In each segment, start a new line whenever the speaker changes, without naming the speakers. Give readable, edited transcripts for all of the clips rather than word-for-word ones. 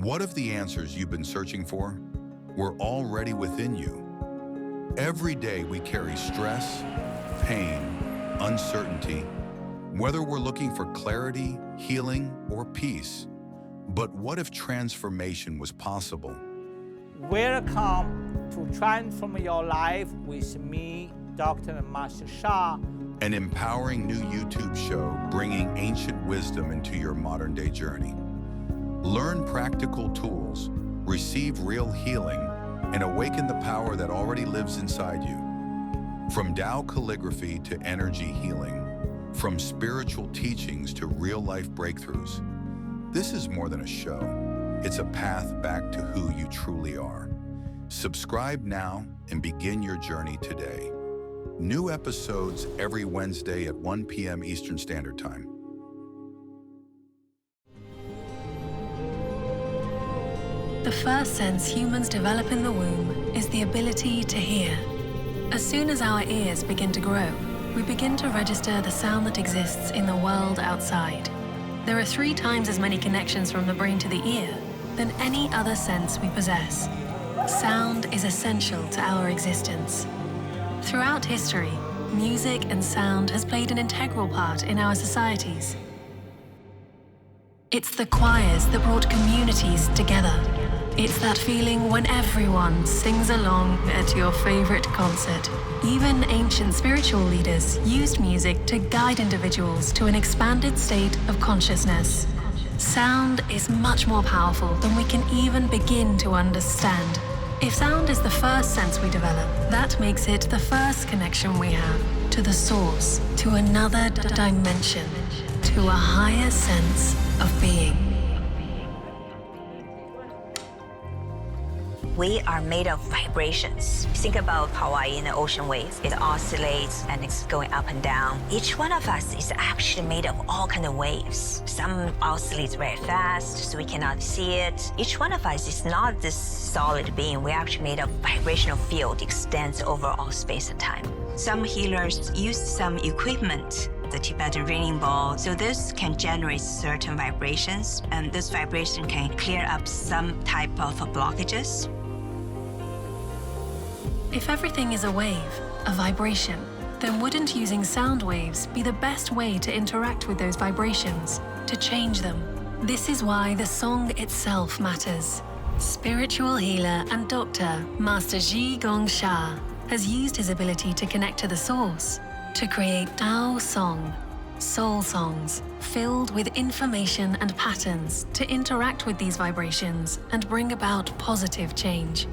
What if the answers you've been searching for were already within you? Every day we carry stress, pain, uncertainty, whether we're looking for clarity, healing, or peace. But what if transformation was possible?
Welcome to Transform Your Life with me, Dr. Master Sha.
An empowering new YouTube show bringing ancient wisdom into your modern-day journey. Learn practical tools, receive real healing, and awaken the power that already lives inside you. From Tao calligraphy to energy healing, from spiritual teachings to real-life breakthroughs, this is more than a show. It's a path back to who you truly are. Subscribe now and begin your journey today. New episodes every Wednesday at 1 p.m. Eastern Standard Time.
The first sense humans develop in the womb is the ability to hear. As soon as our ears begin to grow, we begin to register the sound that exists in the world outside. There are 3 times as many connections from the brain to the ear than any other sense we possess. Sound is essential to our existence. Throughout history, music and sound has played an integral part in our societies. It's the choirs that brought communities together. It's that feeling when everyone sings along at your favorite concert. Even ancient spiritual leaders used music to guide individuals to an expanded state of consciousness. Sound is much more powerful than we can even begin to understand. If sound is the first sense we develop, that makes it the first connection we have to the source, to another dimension, to a higher sense of being.
We are made of vibrations. Think about Hawaii in the ocean waves. It oscillates and it's going up and down. Each one of us is actually made of all kinds of waves. Some oscillate very fast, so we cannot see it. Each one of us is not this solid being. We're actually made of vibrational field, extends over all space and time. Some healers use some equipment, the Tibetan ringing ball, so this can generate certain vibrations, and this vibration can clear up some type of blockages.
If everything is a wave, a vibration, then wouldn't using sound waves be the best way to interact with those vibrations, to change them? This is why the song itself matters. Spiritual healer and doctor Master Zhi Gong Sha has used his ability to connect to the source to create Tao Song, soul songs, filled with information and patterns to interact with these vibrations and bring about positive change.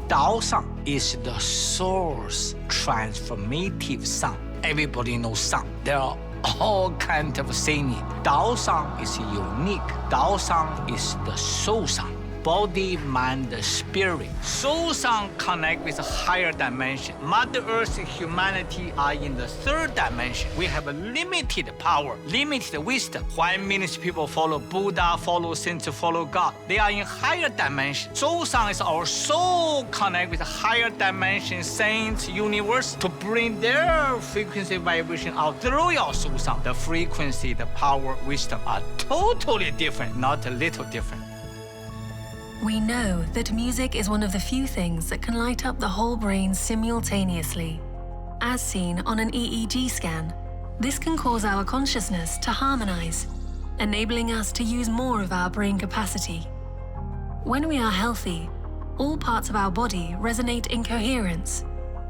Tao sound is the source transformative sound. Everybody knows sound. There are all kinds of singing. Tao sound is unique. Tao sound is the soul sound. Body, mind, spirit. Soul sound connect with a higher dimension. Mother Earth, humanity are in the 3rd dimension. We have a limited power, limited wisdom. Why millions of people follow Buddha, follow saints, follow God? They are in higher dimension. Soul sound is our soul connect with a higher dimension, saints, universe, to bring their frequency vibration out through your soul sound. The frequency, the power, wisdom are totally different, not a little different.
We know that music is one of the few things that can light up the whole brain simultaneously. As seen on an EEG scan, this can cause our consciousness to harmonize, enabling us to use more of our brain capacity. When we are healthy, all parts of our body resonate in coherence.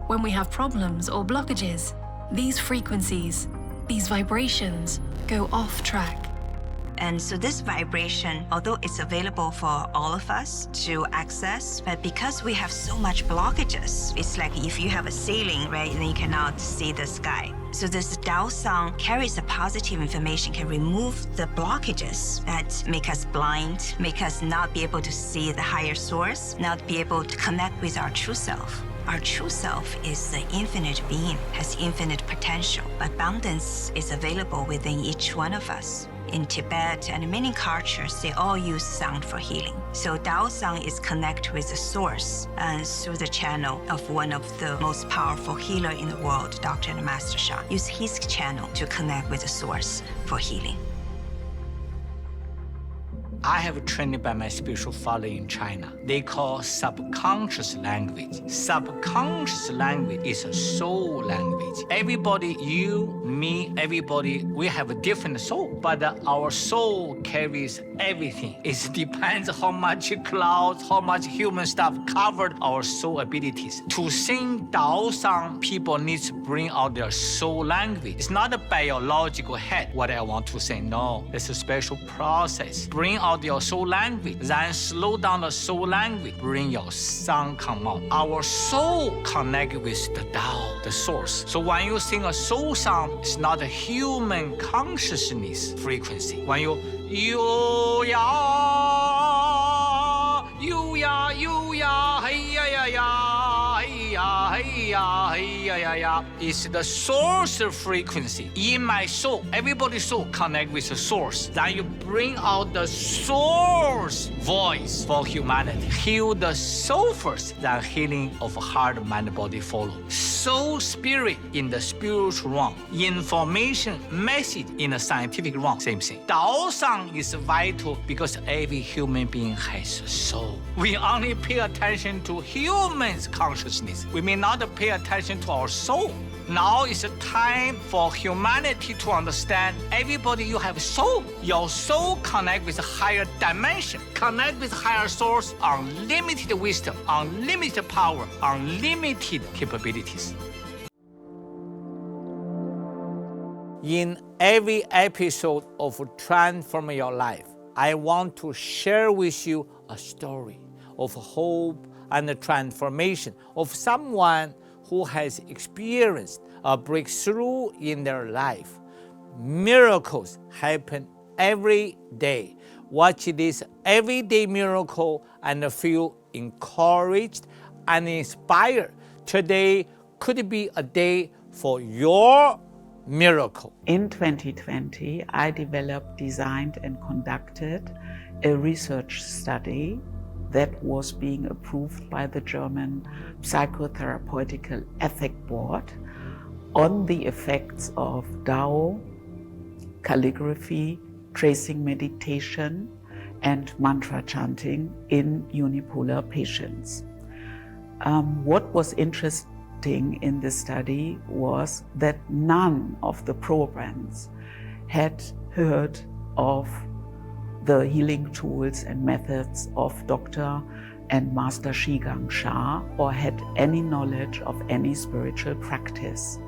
When we have problems or blockages, these frequencies, these vibrations, go off track.
And so this vibration, although it's available for all of us to access, but because we have so much blockages, it's like if you have a ceiling, right, then you cannot see the sky. So this Tao sound carries a positive information, can remove the blockages that make us blind, make us not be able to see the higher source, not be able to connect with our true self. Our true self is the infinite being, has infinite potential. Abundance is available within each one of us. In Tibet and many cultures, they all use sound for healing. So Tao sound is connected with the source and through the channel of one of the most powerful healer in the world, Dr. and Master Sha. Use his channel to connect with the source for healing.
I have trained by my spiritual father in China. They call subconscious language. Subconscious language is a soul language. Everybody, you, me, everybody, we have a different soul, but our soul carries everything. It depends how much clouds, how much human stuff covered our soul abilities. To sing Dao song, people need to bring out their soul language. It's not a biological head, what I want to say. No, it's a special process. Bring out your soul language, then slow down the soul language, bring your sound come out. Our soul connect with the Tao, the source. So when you sing a soul song, it's not a human consciousness frequency. When you ya, hey ya ya ya, hey ya hey ya hey ya ya ya, is the source frequency. In my soul, everybody's soul connect with the source. Then you bring out the source voice for humanity. Heal the soul first, then healing of heart, mind, body follow. Soul spirit in the spiritual realm, information message in the scientific realm, same thing. Dao Sang is vital because every human being has a soul. We only pay attention to humans' consciousness. We may not pay attention to our soul. Now is the time for humanity to understand everybody, you have a soul. Your soul connect with a higher dimension, connect with higher source, unlimited wisdom, unlimited power, unlimited capabilities. In every episode of Transform Your Life, I want to share with you a story of hope and transformation of someone who has experienced a breakthrough in their life. Miracles happen every day. Watch this everyday miracle and feel encouraged and inspired. Today could be a day for your miracle.
In 2020, I developed, designed, and conducted a research study that was being approved by the German Psychotherapeutical Ethic Board on the effects of Tao, calligraphy, tracing meditation, and mantra chanting in unipolar patients. What was interesting in this study was that none of the proband's had heard of the healing tools and methods of Dr. and Master Shigang Sha or had any knowledge of any spiritual practice.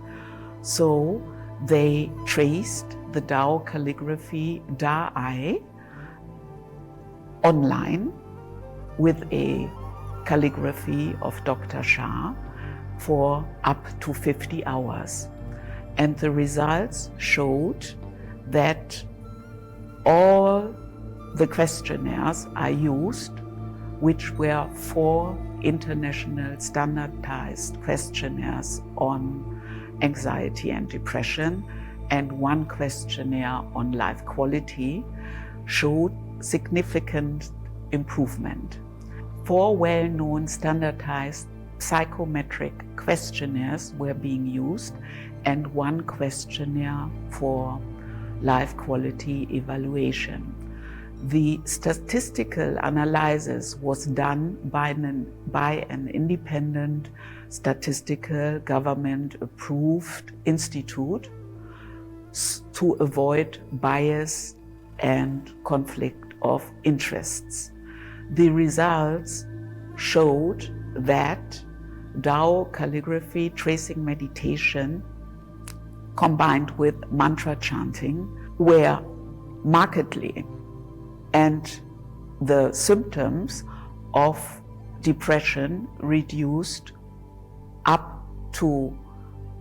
So they traced the Tao calligraphy Da Ai online with a calligraphy of Dr. Sha for up to 50 hours. And the results showed that all the questionnaires I used, which were 4 international standardized questionnaires on anxiety and depression and 1 questionnaire on life quality, showed significant improvement. 4 well-known standardized psychometric questionnaires were being used and 1 questionnaire for life quality evaluation. The statistical analysis was done by an independent statistical government-approved institute to avoid bias and conflict of interests. The results showed that Tao calligraphy, tracing meditation, combined with mantra chanting were markedly, and the symptoms of depression reduced up to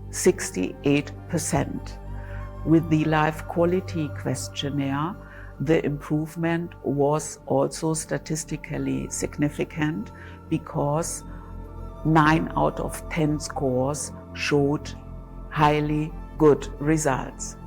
68%. With the life quality questionnaire, the improvement was also statistically significant because 9 out of 10 scores showed highly good results.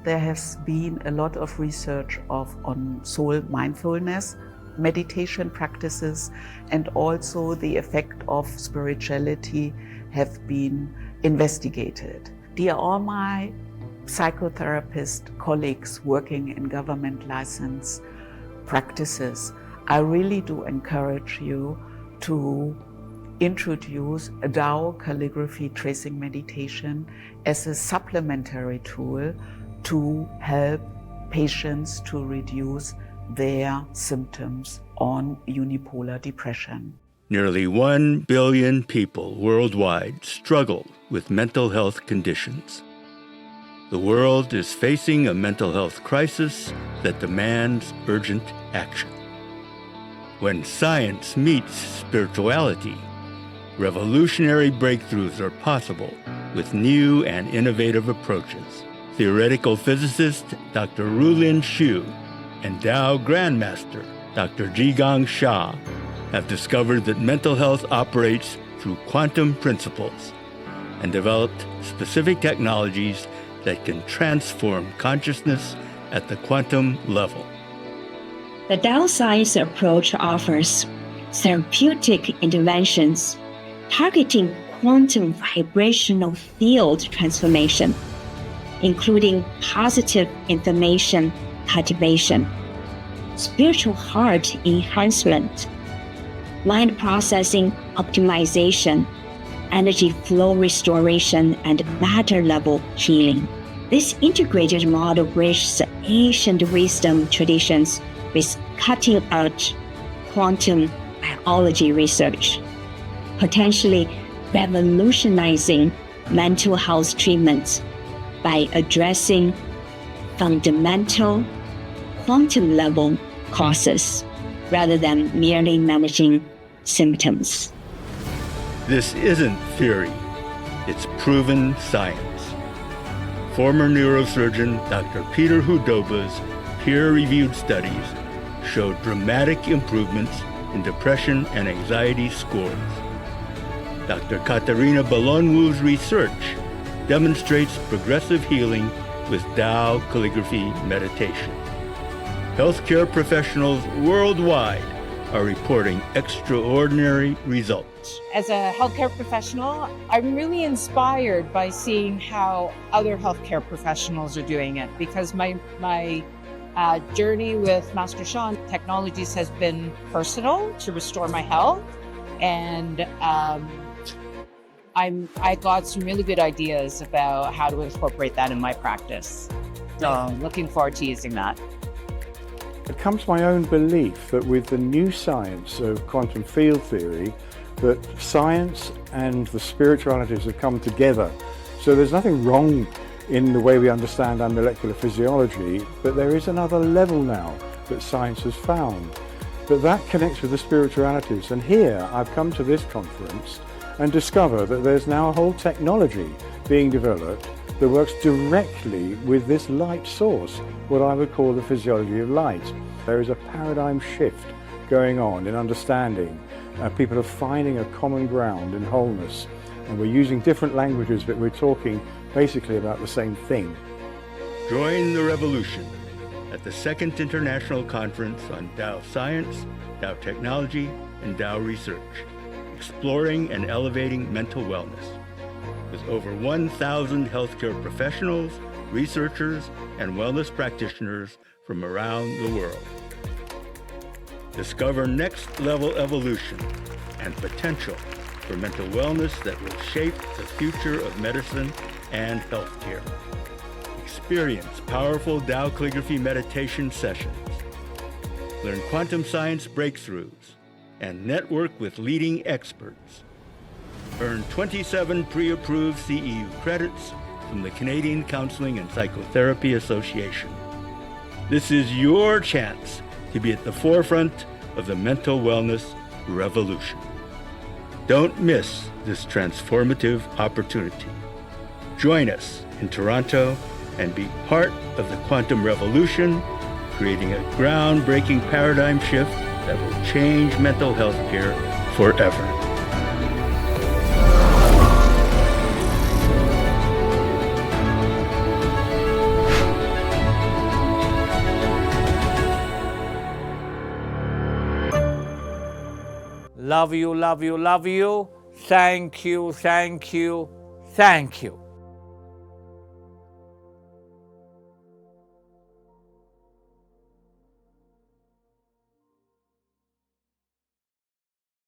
There has been a lot of research on soul mindfulness, meditation practices, and also the effect of spirituality have been investigated. Dear all my psychotherapist colleagues working in government license practices, I really do encourage you to introduce a Tao calligraphy tracing meditation as a supplementary tool to help patients to reduce their symptoms on unipolar depression.
Nearly 1 billion people worldwide struggle with mental health conditions. The world is facing a mental health crisis that demands urgent action. When science meets spirituality, revolutionary breakthroughs are possible with new and innovative approaches. Theoretical physicist Dr. Rulin Xu and Tao Grandmaster Dr. Zhigang Xia have discovered that mental health operates through quantum principles and developed specific technologies that can transform consciousness at the quantum level.
The Tao science approach offers therapeutic interventions targeting quantum vibrational field transformation, including positive information cultivation, spiritual heart enhancement, mind processing optimization, energy flow restoration, and matter level healing. This integrated model bridges ancient wisdom traditions with cutting-edge quantum biology research, potentially revolutionizing mental health treatments by addressing fundamental quantum-level causes rather than merely managing symptoms.
This isn't theory, it's proven science. Former neurosurgeon Dr. Peter Hudoba's peer-reviewed studies showed dramatic improvements in depression and anxiety scores. Dr. Katarina Balonwu's research demonstrates progressive healing with Tao calligraphy meditation. Healthcare professionals worldwide are reporting extraordinary results.
As a healthcare professional, I'm really inspired by seeing how other healthcare professionals are doing it, because my journey with Master Shan Technologies has been personal to restore my health, and I got some really good ideas about how to incorporate that in my practice. So I'm looking forward to using that.
It comes to my own belief that with the new science of quantum field theory, that science and the spiritualities have come together. So there's nothing wrong in the way we understand our molecular physiology, but there is another level now that science has found. But that connects with the spiritualities. And here I've come to this conference and discover that there's now a whole technology being developed that works directly with this light source, what I would call the physiology of light. There is a paradigm shift going on in understanding. People are finding a common ground in wholeness, and we're using different languages, but we're talking basically about the same thing.
Join the revolution at the Second International Conference on Tao Science, Tao Technology, and Tao Research, exploring and elevating mental wellness, with over 1,000 healthcare professionals, researchers, and wellness practitioners from around the world. Discover next-level evolution and potential for mental wellness that will shape the future of medicine and healthcare. Experience powerful Tao calligraphy meditation sessions. Learn quantum science breakthroughs and network with leading experts. Earn 27 pre-approved CEU credits from the Canadian Counseling and Psychotherapy Association. This is your chance to be at the forefront of the mental wellness revolution. Don't miss this transformative opportunity. Join us in Toronto and be part of the quantum revolution, creating a groundbreaking paradigm shift that will change mental health care forever.
Love you, love you, love you. Thank you, thank you, thank you.